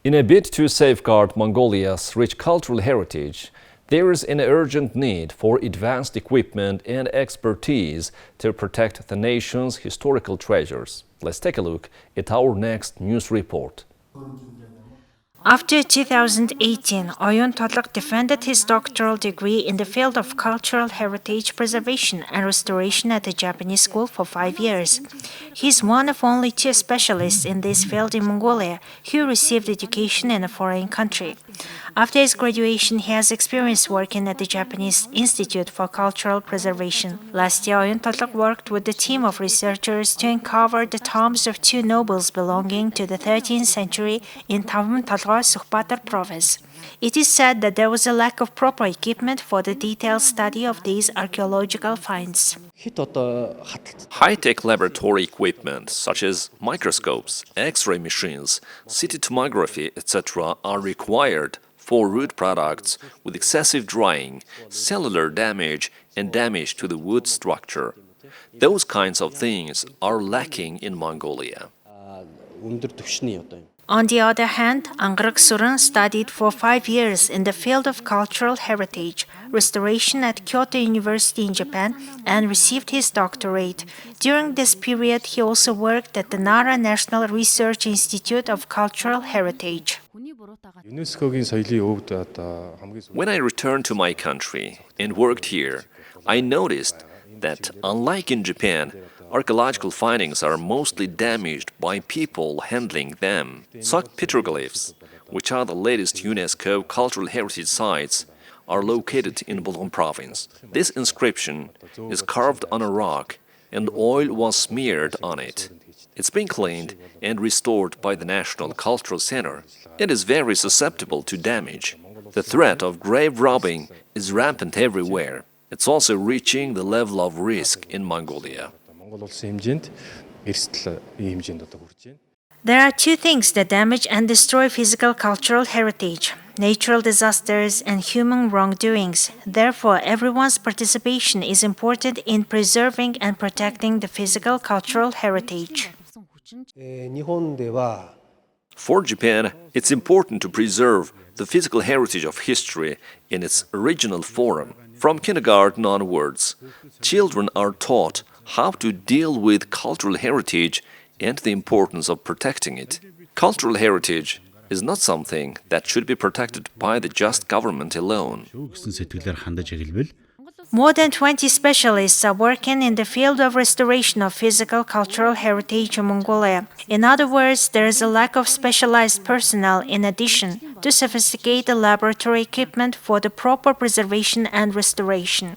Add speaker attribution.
Speaker 1: In a bid to safeguard Mongolia's rich cultural heritage, there is an urgent need for advanced equipment and expertise to protect the nation's historical treasures. Let's take a look at our next news report.
Speaker 2: After 2018, Oyun Todlok defended his doctoral degree in the field of cultural heritage preservation and restoration at the Japanese school for 5 years. He is one of only 2 specialists in this field in Mongolia who received education in a foreign country. After his graduation, he has experience working at the Japanese Institute for Cultural Preservation. Last year, Oyun Todlok worked with a team of researchers to uncover the tombs of 2 nobles belonging to the 13th century in Tavm Tolgoi Sukhbatar province. It is said that there was a lack of proper equipment for the detailed study of these archaeological finds.
Speaker 1: High-tech laboratory equipment such as microscopes, X-ray machines, CT tomography, etc. are required for wood products with excessive drying, cellular damage, and damage to the wood structure. Those kinds of things are lacking in Mongolia.
Speaker 2: On the other hand, Angrak Surun studied for 5 years in the field of cultural heritage, restoration at Kyoto University in Japan, and received his doctorate. During this period, he also worked at the Nara National Research Institute of Cultural Heritage.
Speaker 1: When I returned to my country and worked here, I noticed that, unlike in Japan, archaeological findings are mostly damaged by people handling them. Such petroglyphs, which are the latest UNESCO cultural heritage sites, are located in Bulgan province. This inscription is carved on a rock and oil was smeared on it. It's been cleaned and restored by the National Cultural Center. It is very susceptible to damage. The threat of grave robbing is rampant everywhere. It's also reaching the level of risk in Mongolia.
Speaker 2: There are 2 things that damage and destroy physical cultural heritage: natural disasters and human wrongdoings. Therefore, everyone's participation is important in preserving and protecting the physical cultural heritage.
Speaker 1: For Japan, it's important to preserve the physical heritage of history in its original form. From kindergarten onwards, children are taught how to deal with cultural heritage and the importance of protecting it. Cultural heritage is not something that should be protected by the just government alone.
Speaker 2: More than 20 specialists are working in the field of restoration of physical cultural heritage in Mongolia. In other words, there is a lack of specialized personnel in addition to sophisticated laboratory equipment for the proper preservation and restoration.